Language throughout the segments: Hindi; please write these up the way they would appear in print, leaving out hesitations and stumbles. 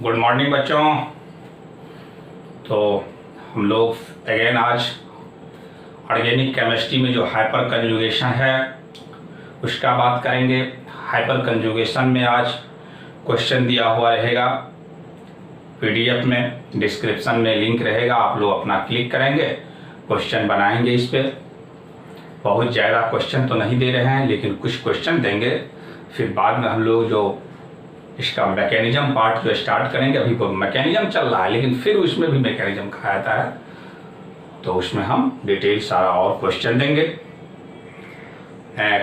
गुड मॉर्निंग बच्चों। तो हम लोग अगेन आज ऑर्गेनिक केमिस्ट्री में जो हाइपर कंजुगेशन है उसका बात करेंगे। हाइपर कंजुगेशन में आज क्वेश्चन दिया हुआ रहेगा, पीडीएफ में डिस्क्रिप्शन में लिंक रहेगा, आप लोग अपना क्लिक करेंगे, क्वेश्चन बनाएंगे। इस पर बहुत ज़्यादा क्वेश्चन तो नहीं दे रहे हैं, लेकिन कुछ क्वेश्चन देंगे। फिर बाद में हम लोग जो इसका मैकेनिज्म पार्ट जो स्टार्ट करेंगे, अभी वो मैकेनिज्म चल रहा है लेकिन फिर उसमें भी मैकेनिज्म कहा जाता है, तो उसमें हम डिटेल सारा और क्वेश्चन देंगे।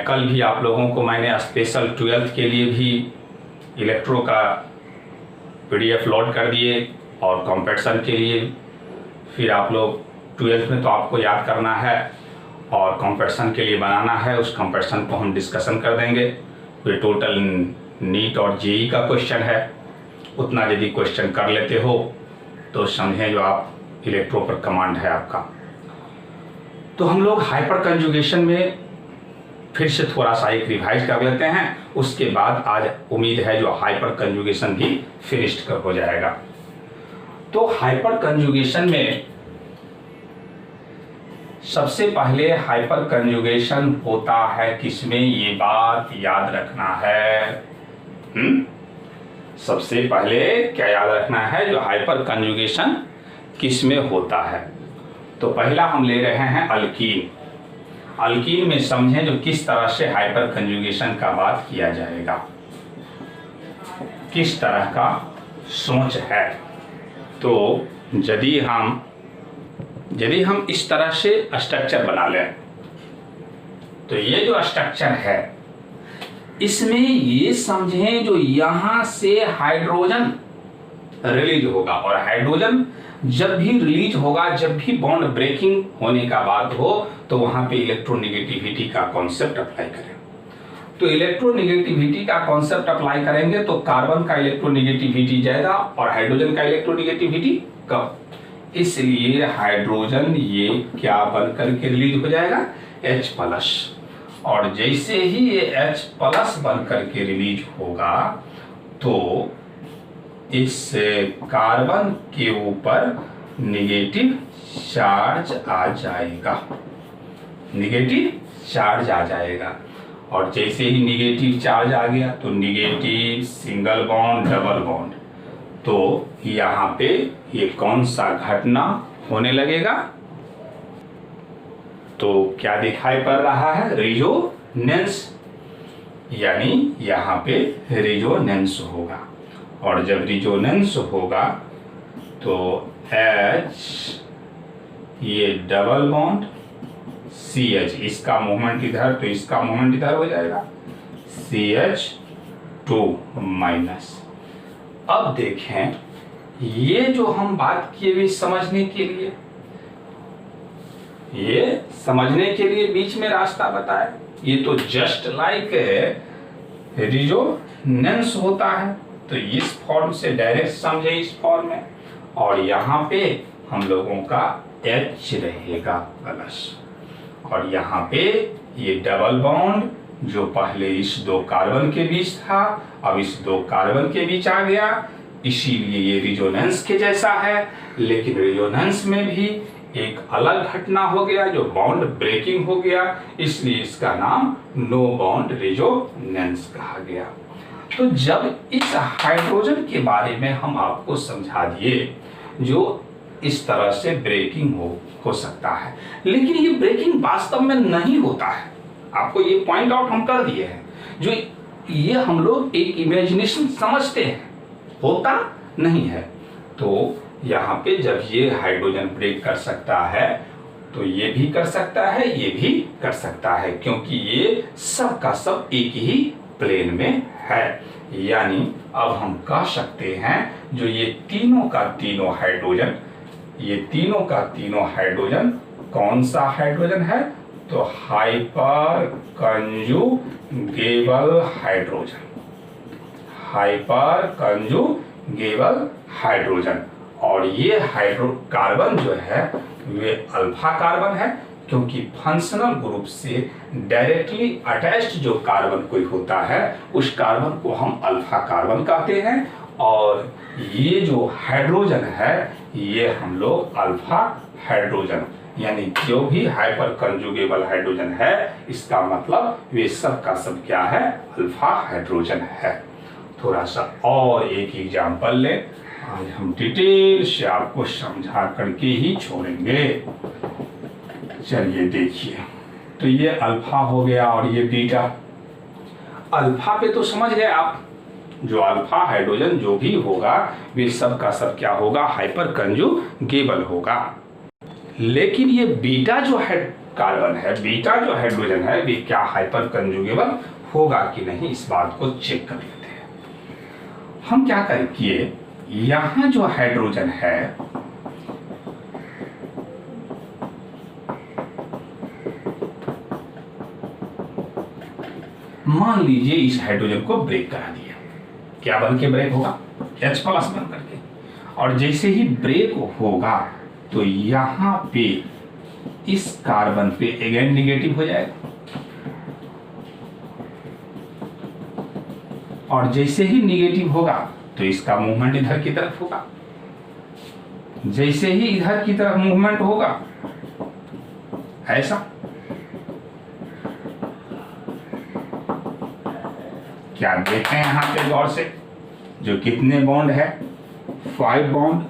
कल भी आप लोगों को मैंने स्पेशल 12th के लिए भी इलेक्ट्रो का पीडीएफ लोड कर दिए और कंपैरिजन के लिए। फिर आप लोग 12th में तो आपको याद करना है और कंपैरिजन के लिए बनाना है, उस कंपैरिजन को हम डिस्कशन कर देंगे। ये टोटल नीट और जेई का क्वेश्चन है, उतना यदि क्वेश्चन कर लेते हो तो समझें जो आप इलेक्ट्रो पर कमांड है आपका। तो हम लोग हाइपर कंजुगेशन में फिर से थोड़ा सा एक रिवाइज कर लेते हैं, उसके बाद आज उम्मीद है जो हाइपर कंजुगेशन भी फिनिश्ड कर हो जाएगा। तो हाइपर कंजुगेशन में सबसे पहले हाइपर कंजुगेशन होता है किसमें, ये बात याद रखना है। सबसे पहले क्या याद रखना है, जो हाइपर कंजुगेशन किसमें होता है। तो पहला हम ले रहे हैं अल्कीन। अल्कीन में समझें जो किस तरह से हाइपर कंजुगेशन का बात किया जाएगा, किस तरह का सोच है। तो यदि हम इस तरह से स्ट्रक्चर बना लें, तो ये जो स्ट्रक्चर है इसमें ये समझें जो यहां से हाइड्रोजन रिलीज होगा, और हाइड्रोजन जब भी रिलीज होगा, जब भी बॉन्ड ब्रेकिंग होने का बात हो, तो वहां पे इलेक्ट्रोनेगेटिविटी का कॉन्सेप्ट अप्लाई करें। तो इलेक्ट्रोनेगेटिविटी का कॉन्सेप्ट अप्लाई करेंगे तो कार्बन का इलेक्ट्रोनेगेटिविटी ज्यादा और हाइड्रोजन का इलेक्ट्रोनेगेटिविटी कम, इसलिए हाइड्रोजन ये क्या बनकर के रिलीज हो जाएगा, H+। और जैसे ही ये H+ बनकर के रिलीज होगा तो इस कार्बन के ऊपर निगेटिव चार्ज आ जाएगा, निगेटिव चार्ज आ जाएगा। और जैसे ही निगेटिव चार्ज आ गया तो negative single bond double bond, तो यहाँ पे ये कौन सा घटना होने लगेगा, तो क्या दिखाई पड़ रहा है, रेजोनेंस, यानी यहाँ पे रेजोनेंस होगा। और जब रेजोनेंस होगा तो H ये डबल बॉन्ड CH, इसका मूवमेंट इधर तो इसका मूवमेंट इधर हो जाएगा, CH2-। अब देखें ये जो हम बात किए हुए समझने के लिए, ये समझने के लिए बीच में रास्ता बताए, ये तो जस्ट लाइक रेजोनेंस होता है, तो इस फॉर्म से डायरेक्ट समझे इस फॉर्म में। और यहाँ पे हम लोगों का H रहेगा प्लस, और यहाँ पे ये डबल बॉन्ड जो पहले इस दो कार्बन के बीच था अब इस दो कार्बन के बीच आ गया, इसीलिए ये रेजोनेंस के जैसा है। लेकिन रेजोनेंस में भी एक अलग घटना हो गया जो बॉन्ड ब्रेकिंग हो गया, इसलिए इसका नाम नो बॉन्ड रेजोनेंस कहा गया। तो जब इस हाइड्रोजन के बारे में हम आपको समझा दिए जो इस तरह से ब्रेकिंग हो सकता है, लेकिन ये ब्रेकिंग वास्तव में नहीं होता है, आपको ये पॉइंट आउट हम कर दिए हैं। जो ये हम लोग एक इमेजिनेशन समझते हैं, होता नहीं है। तो यहाँ पे जब ये हाइड्रोजन ब्रेक कर सकता है तो ये भी कर सकता है, ये भी कर सकता है, क्योंकि ये सब का सब एक ही प्लेन में है। यानी अब हम कह सकते हैं जो ये तीनों का तीनों हाइड्रोजन, ये तीनों का तीनों हाइड्रोजन कौन सा हाइड्रोजन है, तो hyper conjugable hydrogen, hyper conjugable hydrogen. और ये कार्बन जो है वे अल्फा कार्बन है, क्योंकि फंक्शनल ग्रुप से डायरेक्टली अटैच्ड जो कार्बन कोई होता है उस कार्बन को हम अल्फा कार्बन कहते हैं, और ये जो हाइड्रोजन है ये हम लोग अल्फा हाइड्रोजन, यानी जो भी हाइपर कंजुगेबल हाइड्रोजन है इसका मतलब वे सब का सब क्या है, अल्फा हाइड्रोजन है। थोड़ा सा और एक एग्जाम्पल ले, आज हम डिटेल से आपको समझा करके ही छोड़ेंगे। चलिए देखिए, तो ये अल्फा हो गया और ये बीटा। अल्फा पे तो समझ गए आप, जो अल्फा हाइड्रोजन जो भी होगा वे सब का सब क्या होगा, हाइपर कंजुगेबल होगा। लेकिन ये बीटा जो है कार्बन है, बीटा जो हाइड्रोजन है, वे क्या हाइपर कंजुगेबल होगा कि नहीं, इस बात को चेक कर लेते हैं। हम क्या करेंगे, यहां जो हाइड्रोजन है मान लीजिए इस हाइड्रोजन को ब्रेक करा दिया, क्या बन के ब्रेक होगा, H+ बन करके। और जैसे ही ब्रेक होगा तो यहां पे इस कार्बन पे अगेन निगेटिव हो जाएगा, और जैसे ही निगेटिव होगा तो इसका मूवमेंट इधर की तरफ होगा, जैसे ही इधर की तरफ मूवमेंट होगा ऐसा, क्या देखते हैं यहां पे गौर से, जो कितने बॉन्ड है, 5 बॉन्ड,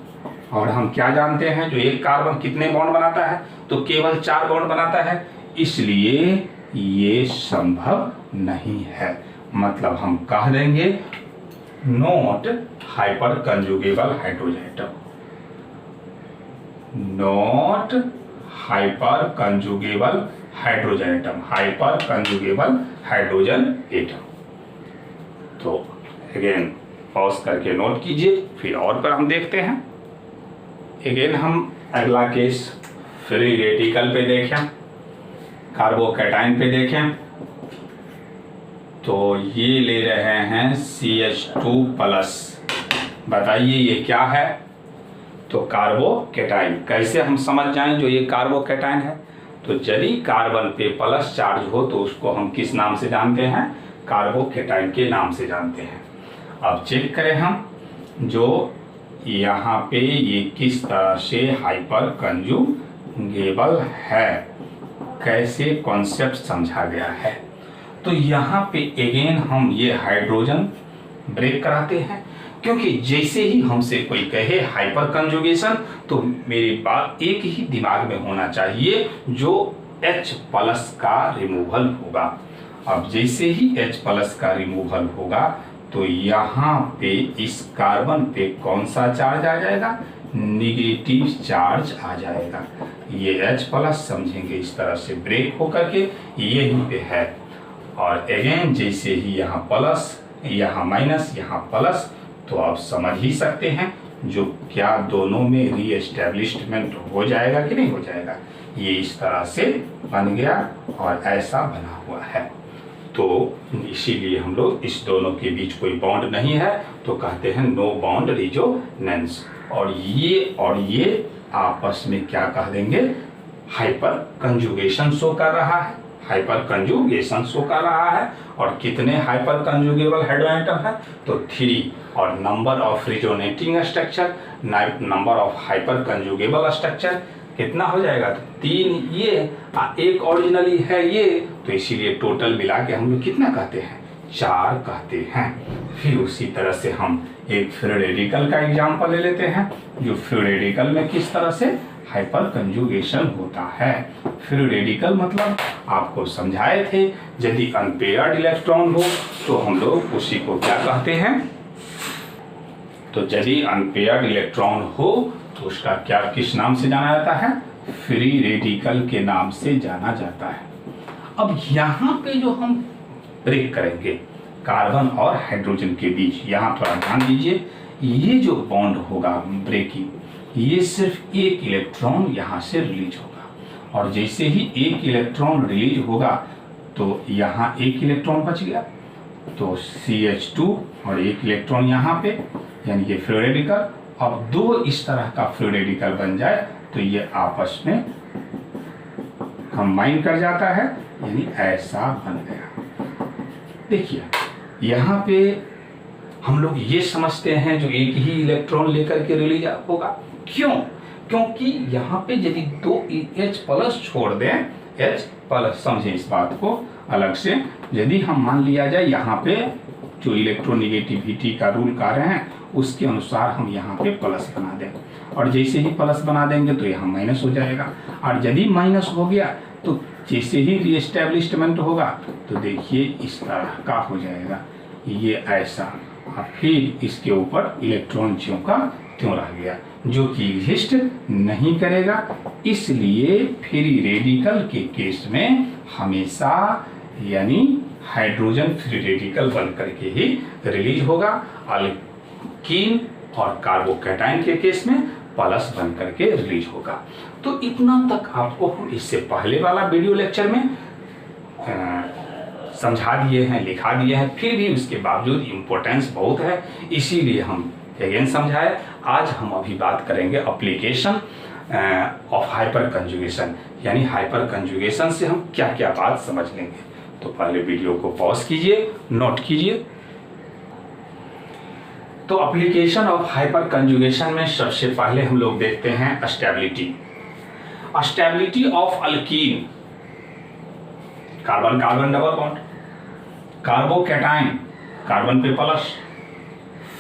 और हम क्या जानते हैं जो एक कार्बन कितने बॉन्ड बनाता है, तो केवल 4 बॉन्ड बनाता है, इसलिए ये संभव नहीं है। मतलब हम कह देंगे not hyper conjugable hydrogen atom, not hyper conjugable hydrogen atom, hyper conjugable hydrogen atom. तो अगेन पॉज करके नोट कीजिए, फिर और पर हम देखते हैं। अगेन हम अगला केस फ्री रेडिकल पे देखें, कार्बोकैटायन पे देखें, तो ये ले रहे हैं CH2+। बताइए ये क्या है, तो कार्बोकैटायन। कैसे हम समझ जाएं जो ये कार्बोकैटायन है, तो यदि कार्बन पे प्लस चार्ज हो तो उसको हम किस नाम से जानते हैं, कार्बोकैटायन के नाम से जानते हैं। अब चेक करें हम, जो यहाँ पे ये किस तरह से हाइपर कंजुगेबल है, कैसे कॉन्सेप्ट समझा गया है। तो यहाँ पे अगेन हम ये हाइड्रोजन ब्रेक कराते हैं, क्योंकि जैसे ही हमसे कोई कहे हाइपर कंजुगेशन तो मेरी बात एक ही दिमाग में होना चाहिए, जो H+ का रिमूवल होगा। अब जैसे ही H+ का रिमूवल होगा तो यहाँ पे इस कार्बन पे कौन सा चार्ज आ जाएगा, निगेटिव चार्ज आ जाएगा। ये H+ समझेंगे इस तरह से ब्रेक होकर के यहीं पे है, और अगेन जैसे ही यहाँ प्लस, यहाँ माइनस, यहाँ प्लस, तो आप समझ ही सकते हैं जो क्या दोनों में रीएस्टैब्लिशमेंट हो जाएगा कि नहीं हो जाएगा। ये इस तरह से बन गया और ऐसा बना हुआ है, तो इसीलिए हम लोग इस दोनों के बीच कोई बॉन्ड नहीं है तो कहते हैं नो बॉन्ड रेजोनेंस। और ये आपस में क्या कह देंगे, हाइपर कंजुगेशन शो कर रहा है, हाइपर कंजुगेशन शो कर रहा है। और कितने हाइपर कंजुगेबल हाइड्रोजन एटम है, तो 3, और number of resonating structure, number of hyper conjugable structure कितना हो जाएगा, तो 3 ये, एक ओरिजिनली है ये, तो इसीलिए टोटल मिला के हम लोग कितना कहते हैं, 4 कहते हैं। फिर उसी तरह से हम एक फ्री रेडिकल का एग्जांपल ले लेते हैं, जो फ्री रेडिकल में किस तरह से हाइपर कंजुगेशन होता है। फ्री रेडिकल मतलब आपको समझाए थे, यदि अनपेयर्ड इलेक्ट्रॉन हो तो हम लोग उसी को क्या कहते हैं, तो यदि अनपेयर्ड इलेक्ट्रॉन हो तो उसका क्या किस नाम से जाना जाता है, फ्री रेडिकल के नाम से जाना जाता है। अब यहाँ पे जो हम ब्रेक करेंगे कार्बन और हाइड्रोजन के बीच, यहाँ थोड़ा ध्यान दीजिए, ये जो बॉन्ड होगा ब्रेकिंग, ये सिर्फ एक इलेक्ट्रॉन यहाँ से रिलीज होगा, और जैसे ही एक इलेक्ट्रॉन रिलीज होगा तो यहाँ एक इलेक्ट्रॉन बच गया, तो CH2 और एक इलेक्ट्रॉन यहाँ पे, यानी ये फ्री रेडिकल। अब 2 इस तरह का फ्री रेडिकल बन जाए तो ये आपस में कंबाइन कर जाता है, यानी ऐसा बन गया। देखिए यहाँ पे हम लोग ये समझते हैं जो एक ही इलेक्ट्रॉन लेकर के रिलीज होगा, क्यों? क्योंकि यहाँ पे यदि दो H+ छोड़ दें, H+, समझे इस बात को अलग से, यदि हम मान लिया जाए यहाँ पे जो इलेक्ट्रोनिगेटिविटी का रूल कर रहे हैं उसके अनुसार हम यहाँ पे प्लस बना दें, और जैसे ही प्लस बना देंगे तो यहाँ माइनस हो जाएगा, और यदि माइनस हो गया तो जैसे ही रीएस्टैब्लिशमेंट होगा तो देखिए इस तरह का हो जाएगा, ये ऐसा, और फिर इसके ऊपर इलेक्ट्रॉन ज्यों का त्यों रह गया, जो कि एग्जिस्ट नहीं करेगा। इसलिए फ्री रेडिकल के केस में हमेशा यानी हाइड्रोजन फ्री रेडिकल बन करके ही रिलीज होगा, अल्कीन और कार्बोकैटायन के केस में प्लस बन करके रिलीज होगा। तो इतना तक आपको हम इससे पहले वाला वीडियो लेक्चर में समझा दिए हैं, लिखा दिए हैं, फिर भी उसके बावजूद इम्पोर्टेंस बहुत है, इसीलिए हम अगेन समझाए। आज हम अभी बात करेंगे एप्लीकेशन ऑफ हाइपर कंजुगेशन, यानी हाइपर कंजुगेशन से हम क्या क्या बात समझ लेंगे। तो पहले वीडियो को पॉज कीजिए, नोट कीजिए। तो एप्लीकेशन ऑफ हाइपर कंजुगेशन में सबसे पहले हम लोग देखते हैं stability. Stability of alkene, carbon carbon double bond, carbocation, carbon पे प्लस,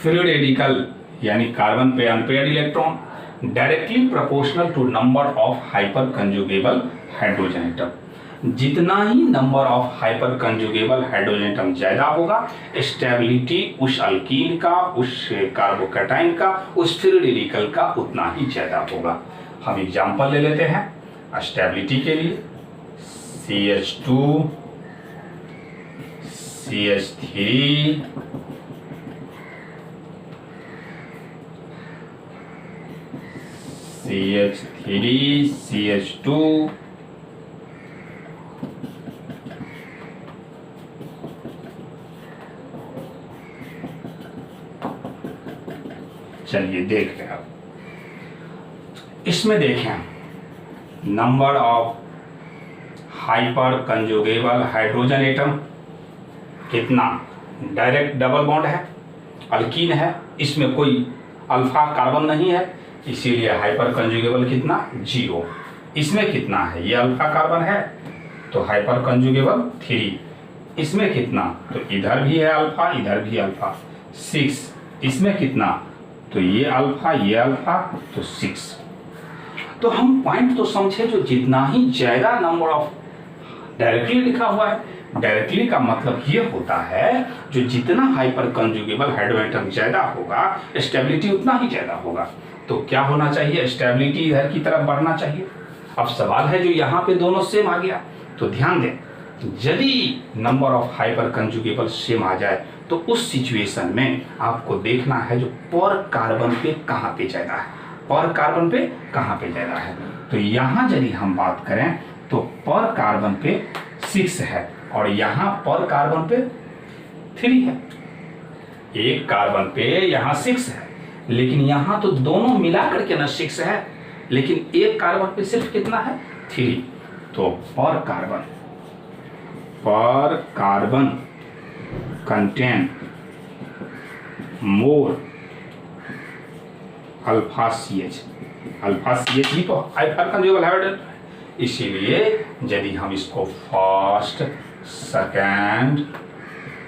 फ्री रेडिकल यानी कार्बन पे unpaired electron, directly proportional to number of hyper conjugable hydrogen atom. जितना ही number of hyper conjugable hydrogen atom ज्यादा होगा, स्टेबिलिटी उस अल्कीन का, उस कार्बोकैटायन का, उस फ्री रेडिकल का उतना ही ज्यादा होगा। हम एग्जांपल ले लेते हैं स्टेबिलिटी के लिए, CH2 CH3 CH3 CH2 चलिए देख लें अब इसमें देखें number of hyper conjugable hydrogen atom कितना, डायरेक्ट डबल बॉन्ड है, अल्कीन है, इसमें कोई अल्फा कार्बन नहीं है, इसीलिए हाइपर कंजुगेबल कितना 0। इसमें कितना है, ये अल्फा कार्बन है तो हाइपर कंजुगेबल 3। इसमें कितना, तो इधर भी है अल्फा, इधर भी अल्फा, 6। इसमें कितना, तो ये अल्फा तो 6। तो हम पॉइंट तो समझे, जो जितना ही ज्यादा नंबर ऑफ, डायरेक्टली लिखा हुआ है, डायरेक्टली का मतलब ये होता है जो जितना हाइपर कंजुगेबल हाइड्रोजन एटम ज्यादा होगा, स्टेबिलिटी उतना ही ज्यादा होगा। तो क्या होना चाहिए, स्टेबिलिटी इधर की तरफ बढ़ना चाहिए। अब सवाल है जो यहाँ पे दोनों सेम आ गया, तो ध्यान दें, यदि नंबर ऑफ हाइपर कंजुगेबल सेम आ जाए तो उस सिचुएशन में आपको देखना है जो पर कार्बन पे कहाँ पे ज्यादा है, पर कार्बन पे कहाँ पे ज्यादा है। तो यहाँ यदि हम बात करें तो पर कार्बन पे 6 है और यहाँ पर कार्बन पे 3 है। एक कार्बन पे यहाँ 6 है, लेकिन यहाँ तो दोनों मिला करके ना 6 है, लेकिन एक कार्बन पे सिर्फ कितना है 3। तो पर carbon contain more alpha CH ही तो हाइपर कंजुगेबल हाइड्रोजन, इसीलिए यदि हम इसको फर्स्ट, सेकंड,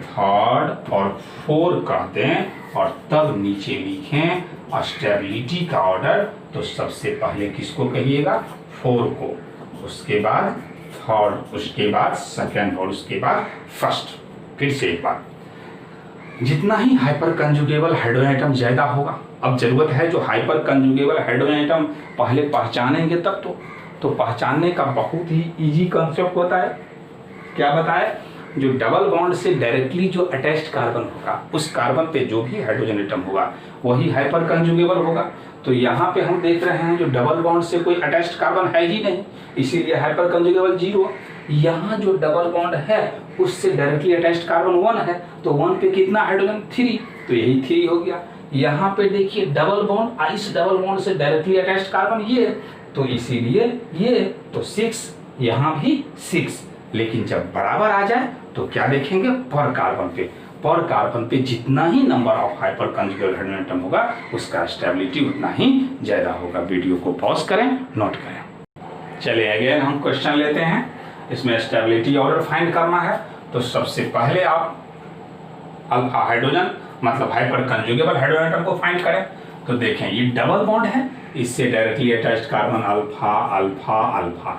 थर्ड और 4 कहते हैं और तब नीचे लिखें स्टेबिलिटी का ऑर्डर, तो सबसे पहले किसको कहिएगा, 4 को, उसके बाद थर्ड, उसके बाद सेकंड और उसके बाद फर्स्ट। फिर से एक बार, जितना ही हाइपर कंजुगेबल हाइड्रोजन एटम ज्यादा होगा, अब जरूरत है जो हाइपर कंजुगेबल हाइड्रोजन एटम पहले पहचानेंगे तब तो पहचानने का बहुत ही इजी कॉन्सेप्ट होता है। क्या बताए, जो डबल बॉन्ड से डायरेक्टली जो अटैच्ड कार्बन होगा, उस कार्बन पे जो भी हाइड्रोजन एटम होगा वही हाइपर कंजुगेबल होगा। तो यहाँ पे हम देख रहे हैं जो डबल बॉन्ड से कोई अटैच्ड कार्बन है ही नहीं, इसीलिए हाइपर कंजुगेबल 0। यहाँ जो डबल बॉन्ड है उससे डायरेक्टली अटैच्ड कार्बन 1 है, तो 1 पे कितना हाइड्रोजन 3, तो यही 3 हो गया। यहाँ पे देखिए डबल बॉन्ड, इस डबल बॉन्ड से डायरेक्टली अटैच्ड कार्बन ये, तो इसीलिए ये तो 6, यहाँ भी 6, लेकिन जब बराबर आ जाए तो क्या देखेंगे, पर कार्बन पे जितना ही number of hyper conjugable hydrogen atom होगा उसका स्टेबिलिटी उतना ही ज्यादा होगा। वीडियो को पॉज करें, नोट करें। चलिए अगेन हम क्वेश्चन लेते हैं। इसमें स्टेबिलिटी ऑर्डर फाइंड करना है। तो सबसे पहले आप अल्फा हाइड्रोजन मतलब हाइपर कंजुगेबल हाइड्रोजन एटम को फाइंड करें। तो देखें ये डबल बॉन्ड है, इससे directly attached carbon alpha alpha alpha.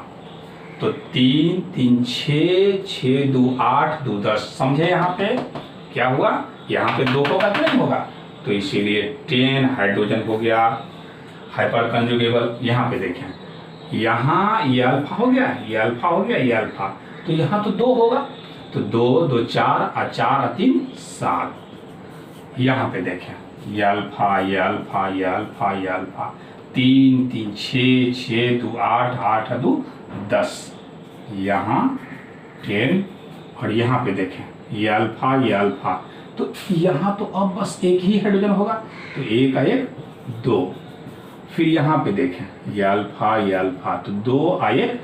तो 3 3 6 6 2 8 2 10, समझे। यहाँ पे क्या हुआ, यहाँ पे 2 होगा तो नहीं होगा, तो इसीलिए 10 हाइड्रोजन हो गया हाइपर कंजुगेबल। यहाँ पे देखें, यहाँ ये अल्फा हो गया, ये अल्फा हो गया, ये अल्फा, तो यहाँ तो 2 होगा, तो 2 2 4 और 4 और 3 7। यहाँ पे देखें, ये अल्फा ये अल्फा ये अल्फा ये अल्फा, 3 3 6 6 2 8 8 2 10, यहाँ 10 और यहाँ पे देखें ये अल्फा ये अल्फा, तो यहाँ तो अब बस एक ही हाइड्रोजन होगा, तो एक आ एक 2। फिर यहाँ पे देखें ये अल्फा तो 2 आ एक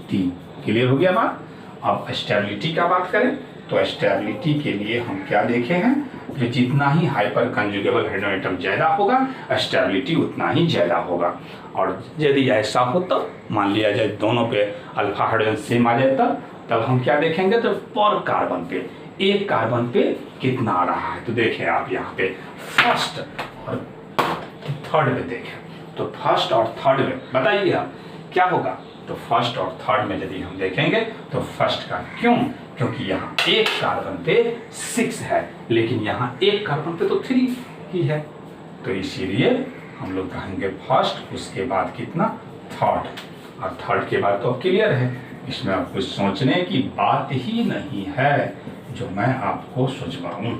3। क्लियर हो गया बात। अब स्टेबिलिटी का बात करें तो स्टेबिलिटी के लिए हम क्या देखे हैं, जो जितना ही हाइपर कंजुगेबल हाइड्रोजन एटम ज्यादा होगा स्टेबिलिटी उतना ही ज्यादा होगा। और यदि ऐसा हो तो मान लिया जाए दोनों पे अल्फा हाइड्रोजन सेम आ जाए तब हम क्या देखेंगे, तो पर कार्बन पे एक कार्बन पे कितना आ रहा है। तो देखें आप यहाँ पे फर्स्ट और थर्ड में देखें, तो फर्स्ट और थर्ड में बताइए आप क्या होगा। तो फर्स्ट और थर्ड में यदि हम देखेंगे तो फर्स्ट का, क्यों, क्योंकि यहाँ एक कार्बन पे 6 है, लेकिन यहाँ एक कार्बन पे तो 3 ही है, तो इसीलिए हम लोग कहेंगे फर्स्ट, उसके बाद कितना थर्ड, और थर्ड के बाद तो क्लियर है, इसमें आप कुछ सोचने की बात ही नहीं है जो मैं आपको सोचवाऊं।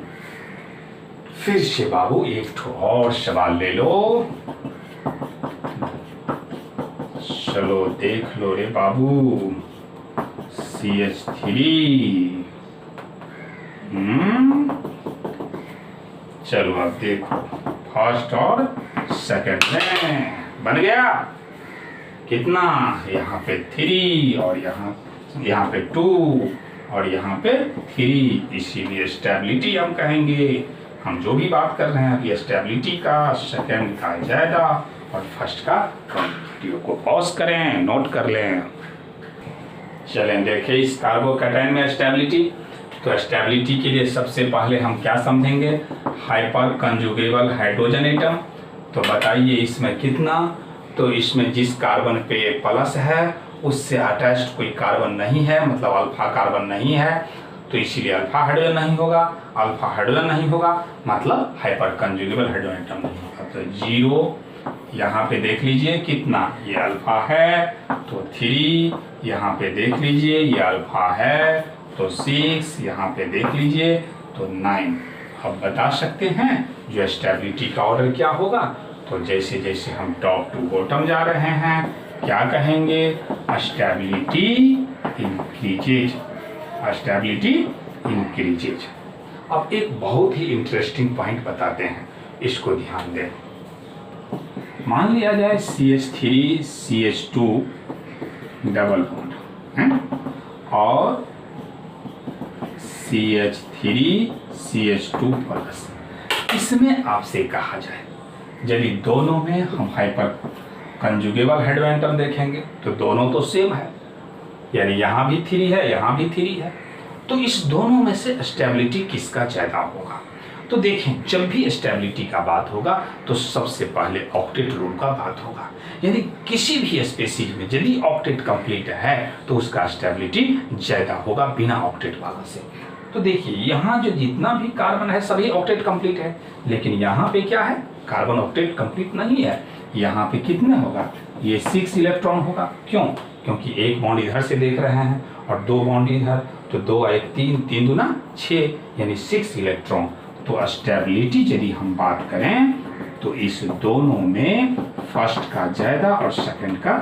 फिर से बाबू एक और सवाल ले लो, चलो देख लो रे बाबू, CH3। चलो अब देखो फर्स्ट और सेकंड में बन गया कितना, यहाँ पे 3 और यहाँ पे 2 और यहाँ पे 3, इसीलिए स्टेबिलिटी हम कहेंगे। हम जो भी बात कर रहे हैं अभी स्टेबिलिटी का, सेकंड का ज्यादा और फर्स्ट का कम। वीडियो को पॉज करें, नोट कर लें। चलें देखिए इस कार्बोकैटायन में स्टेबिलिटी। तो स्टेबिलिटी के लिए सबसे पहले हम क्या समझेंगे, हाइपर कंजुगेबल हाइड्रोजन एटम। तो बताइए इसमें कितना, तो इसमें जिस कार्बन पे प्लस है उससे अटैच्ड कोई कार्बन नहीं है, मतलब अल्फा कार्बन नहीं है, तो इसीलिए अल्फा हाइड्रोजन नहीं होगा। अल्फा हाइड्रोजन नहीं होगा मतलब हाइपर कंजुगेबल हाइड्रोजन एटम नहीं होगा। तो 0 यहाँ पे देख लीजिए कितना, ये अल्फा है तो 3, यहाँ पे देख लीजिए ये अल्फा है तो 6, यहाँ पे देख लीजिए तो 9। अब बता सकते हैं जो स्टेबिलिटी का ऑर्डर क्या होगा। तो जैसे जैसे हम टॉप टू बॉटम जा रहे हैं क्या कहेंगे, स्टेबिलिटी इंक्रीजेज, स्टेबिलिटी इंक्रीजेज। अब एक बहुत ही इंटरेस्टिंग पॉइंट बताते हैं, इसको ध्यान दें। मान लिया जाए CH3 CH2 डबल बॉन्ड है और CH3 CH2 प्लस, इसमें आपसे कहा जाए यदि दोनों में हम हाइपर कंजुगेबल हाइड्रोजन एटम देखेंगे तो दोनों तो सेम है, यानी यहाँ भी 3 है यहाँ भी 3 है, तो इस दोनों में से स्टेबिलिटी किसका ज्यादा होगा। तो देखें जब भी स्टेबिलिटी का बात होगा तो सबसे पहले ऑक्टेट रूल का बात होगा, यानी किसी भी स्पीशीज में यदि ऑक्टेट कंप्लीट है तो उसका स्टेबिलिटी ज्यादा होगा बिना ऑक्टेट वाला से। तो देखिए यहाँ जो जितना भी कार्बन है सभी ऑक्टेट कंप्लीट है, लेकिन यहाँ पे क्या है, कार्बन ऑक्टेट कंप्लीट नहीं है। यहाँ पे कितने होगा, ये 6 इलेक्ट्रॉन होगा, क्यों, क्योंकि एक बॉन्ड इधर से देख रहे हैं और 2 बॉन्ड इधर, तो 2 1 3 3 2 6 यानी 6 इलेक्ट्रॉन। तो स्टेबिलिटी यदि हम बात करें तो इस दोनों में फर्स्ट का ज्यादा और सेकंड का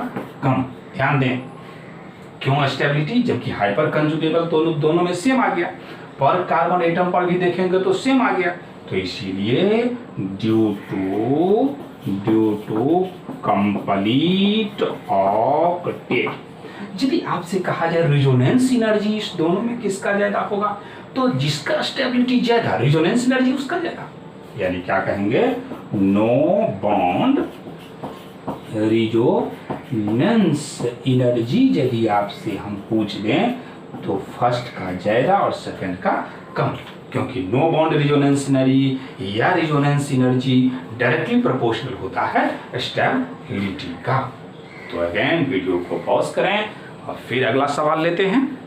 कम। ध्यान दें क्यों स्टेबिलिटी, जबकि हाइपर कंजुगेबल दोनों में सेम आ गया, पर कार्बन एटम पर भी देखेंगे तो सेम आ गया, तो इसीलिए ड्यू टू कंप्लीट ऑक्टेट यदि आपसे कहा जाए रिजोनेंस एनर्जी इस दोनों में किसका ज्यादा होगा, तो जिसका स्टेबिलिटी ज्यादा रिजोनेंस एनर्जी उसका ज्यादा, यानी क्या कहेंगे, नो बॉन्ड रिजोनेंस एनर्जी यदि आपसे हम पूछ दें तो फर्स्ट का ज्यादा और सेकंड का कम, क्योंकि नो बॉन्ड रिजोनेंस एनर्जी या रिजोनेंस एनर्जी डायरेक्टली प्रोपोर्शनल होता है स्टेबिलिटी का। तो अगेन वीडियो को पॉज करें और फिर अगला सवाल लेते हैं।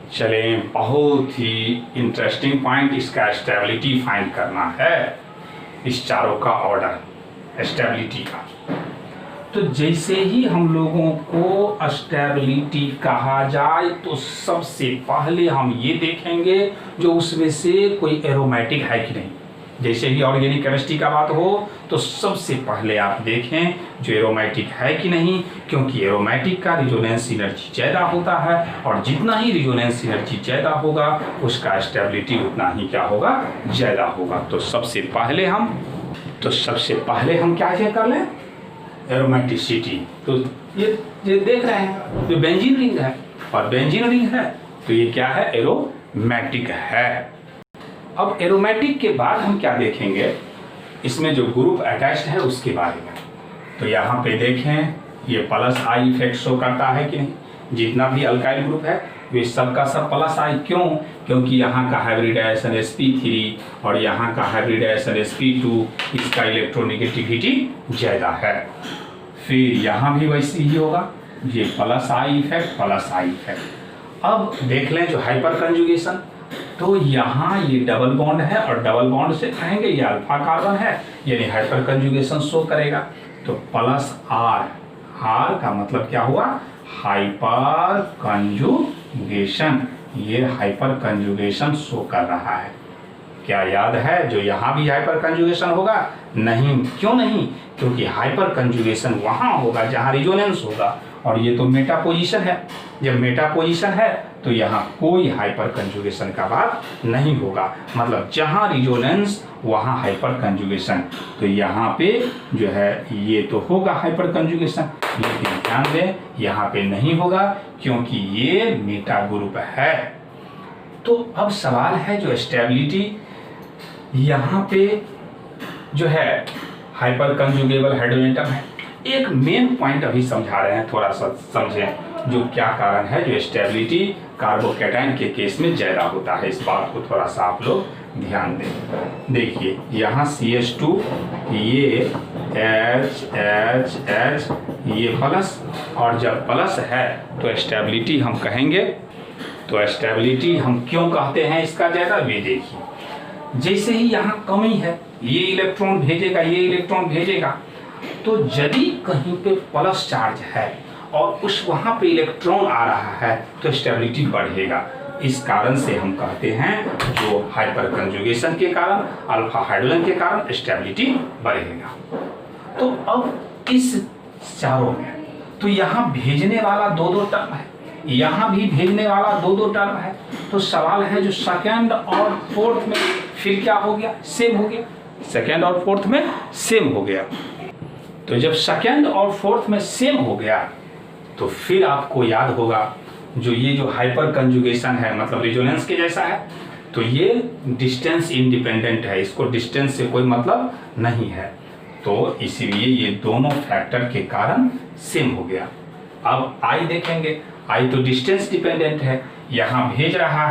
चलें, बहुत ही इंटरेस्टिंग पॉइंट, इसका स्टेबिलिटी फाइंड करना है, इस चारों का ऑर्डर स्टेबिलिटी का। तो जैसे ही हम लोगों को स्टेबिलिटी कहा जाए तो सबसे पहले हम ये देखेंगे जो उसमें से कोई एरोमेटिक है कि नहीं। जैसे ही ऑर्गेनिक केमिस्ट्री का बात हो तो सबसे पहले आप देखें जो एरोमेटिक है कि नहीं, क्योंकि एरोमेटिक का रिजोनेंस एनर्जी ज़्यादा होता है और जितना ही रिजोनेंस एनर्जी ज़्यादा होगा उसका स्टेबिलिटी उतना ही क्या होगा, ज़्यादा होगा। तो सबसे पहले हम क्या चेक कर लें, एरोमेटिसिटी। तो ये देख रहे हैं जो बेंजीन रिंग है और बेंजीन रिंग है तो ये क्या है, एरोमेटिक है। अब एरोमेटिक के बाद हम क्या देखेंगे, इसमें जो ग्रुप अटैच्ड है उसके बारे में। तो यहाँ पे देखें ये प्लस आई इफेक्ट शो करता है कि नहीं, जितना भी अल्काइल ग्रुप है वे सबका सब प्लस आई, क्यों, क्योंकि यहाँ का हाइब्रिडाइजेशन sp3 और यहाँ का हाइब्रिडाइजेशन sp2, इसका इलेक्ट्रोनेगेटिविटी ज़्यादा है। फिर यहाँ भी वैसे ही होगा, ये प्लस आई इफेक्ट। अब देख लें जो हाइपर कंजुगेशन, तो यहाँ ये डबल बॉन्ड है और डबल बॉन्ड से कहेंगे ये अल्फा कार्बन है, यानी हाइपर कंजुगेशन शो करेगा। तो प्लस आर का मतलब क्या हुआ, हाइपर कंजुगेशन, ये हाइपर कंजुगेशन शो कर रहा है। क्या याद है जो यहाँ भी हाइपर कंजुगेशन होगा, नहीं, क्यों नहीं, क्योंकि हाइपर कंजुगेशन वहाँ होगा जहाँ रिजोनेंस होगा और ये तो मेटा पोजीशन है। जब मेटा पोजीशन है तो यहाँ कोई हाइपर कंजुगेशन का बात नहीं होगा, मतलब जहाँ रिजोनेंस वहाँ हाइपर कंजुगेशन। तो यहाँ पे जो है ये तो होगा हाइपर कंजुगेशन, लेकिन ध्यान दें यहाँ पे नहीं होगा क्योंकि ये मेटा ग्रुप है। तो अब सवाल है जो स्टेबिलिटी यहाँ पे जो है हाइपर कंजुगेबल हाइड्रोजन है। एक मेन पॉइंट अभी समझा रहे हैं, थोड़ा सा समझें जो क्या कारण है जो स्टेबिलिटी कार्बोकैटायन के केस में ज़्यादा होता है। इस बात को थोड़ा सा आप लोग ध्यान दें। देखिए यहाँ CH2 ये H ये प्लस, और जब प्लस है तो स्टेबिलिटी हम कहेंगे, तो स्टेबिलिटी हम क्यों कहते हैं इसका ज़्यादा, वे देखिए जैसे ही यहाँ कमी है ये इलेक्ट्रॉन भेजेगा, ये इलेक्ट्रॉन भेजेगा, तो यदि कहीं पे प्लस चार्ज है और उस वहाँ पे इलेक्ट्रॉन आ रहा है तो स्टेबिलिटी बढ़ेगा। इस कारण से हम कहते हैं जो हाइपर कंजुगेशन के कारण, अल्फा हाइड्रोजन के कारण स्टेबिलिटी बढ़ेगा। तो अब इस चारों में तो यहाँ भेजने वाला दो टर्म है, यहाँ भी भेजने वाला दो टर्म है। तो सवाल है जो सेकेंड और फोर्थ में फिर क्या हो गया, सेम हो गया, सेकेंड और फोर्थ में सेम हो गया। तो जब सेकेंड और फोर्थ में सेम हो गया तो फिर आपको याद होगा जो ये जो हाइपर कंजुगेशन है मतलब रिजोनेंस के जैसा है, तो ये डिस्टेंस इंडिपेंडेंट है, इसको डिस्टेंस से कोई मतलब नहीं है। तो इसीलिए ये दोनों फैक्टर के कारण सेम हो गया। अब आई देखेंगे, आई तो डिस्टेंस डिपेंडेंट है, यहाँ भेज रहा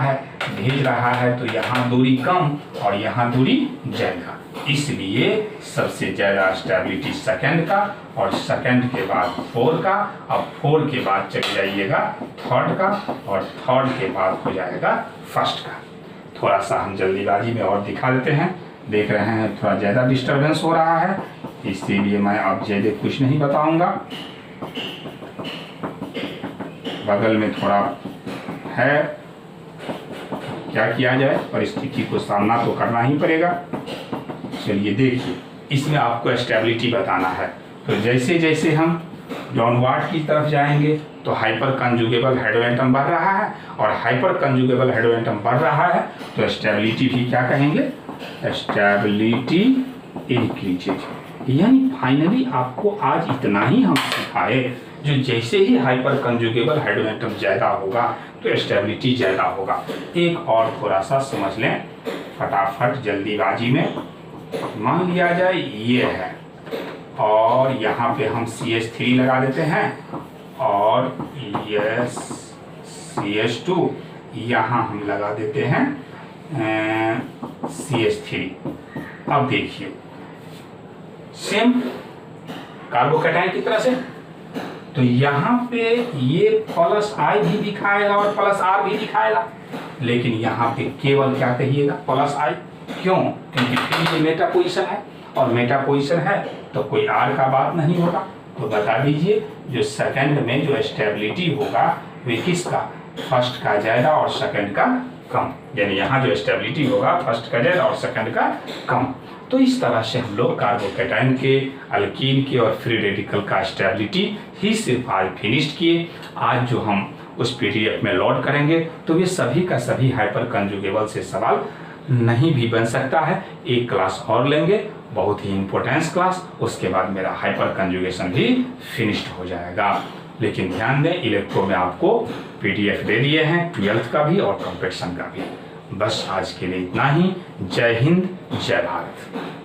है तो यहाँ दूरी कम और यहाँ दूरी ज़्यादा, इसलिए सबसे ज़्यादा स्टेबिलिटी सेकंड का और सेकंड के बाद 4 का। अब 4 के बाद चले जाइएगा थर्ड का और थर्ड के बाद हो जाएगा फर्स्ट का। थोड़ा सा हम जल्दीबाजी में और दिखा देते हैं, देख रहे हैं थोड़ा ज़्यादा डिस्टर्बेंस हो रहा है, इसीलिए मैं अब ज़्यादा कुछ नहीं बताऊंगा। बगल में थोड़ा है, क्या किया जाए, परिस्थिति को सामना तो करना ही पड़ेगा। चलिए देखिए, इसमें आपको स्टेबिलिटी बताना है। तो जैसे जैसे हम डाउनवर्ड की तरफ जाएंगे तो हाइपर कंजुगेबल हाइड्रोएटम बढ़ रहा है, और हाइपर कंजुगेबल हाइड्रोएटम बढ़ रहा है तो स्टेबिलिटी भी क्या कहेंगे, स्टेबिलिटी इंक्रीजेज, यानी फाइनली आपको आज इतना ही हम सिखाए, जो जैसे ही हाइपर कंजुगेबल हाइड्रोजन ज़्यादा होगा तो स्टेबिलिटी ज़्यादा होगा। एक और थोड़ा सा समझ लें फटाफट जल्दीबाजी में। मान लिया जाए ये है और यहाँ पे हम CH3 लगा देते हैं और यस CH2, यहाँ हम लगा देते हैं CH3। अब देखिए सेम कार्बोकैटायन की तरह से, तो यहाँ पे ये प्लस I भी दिखाएगा और प्लस R भी दिखाएगा, लेकिन यहाँ पे केवल क्या कहिएगा प्लस I। क्यों? क्योंकि फिर ये मेटा पोजीशन है और मेटा पोजीशन है तो कोई R का बात नहीं होगा। तो बता दीजिए जो सेकंड में जो स्टेबिलिटी होगा वे किसका, फर्स्ट का ज़्यादा और सेकंड का कम, यानी यहाँ जो स्टेबिलिटी होगा फर्स्ट का ज़्यादा और सेकंड का कम। तो इस तरह से हम लोग कार्बोकैटायन के, अल्कीन के और फ्री रेडिकल का स्टेबिलिटी ही सिर्फ आज फिनिश्ड किए। आज जो हम उस PDF में लोड करेंगे तो वे सभी का सभी हाइपर कंजुगेबल से सवाल नहीं भी बन सकता है। एक क्लास और लेंगे, बहुत ही इम्पोर्टेंस क्लास, उसके बाद मेरा हाइपर कंजुगेशन भी फिनिश्ड हो जाएगा। लेकिन ध्यान दें इलेक्ट्रो में आपको PDF दे दिए हैं 12th का भी और कॉम्पिटिशन का भी। बस आज के लिए इतना ही। जय हिंद, जय भारत।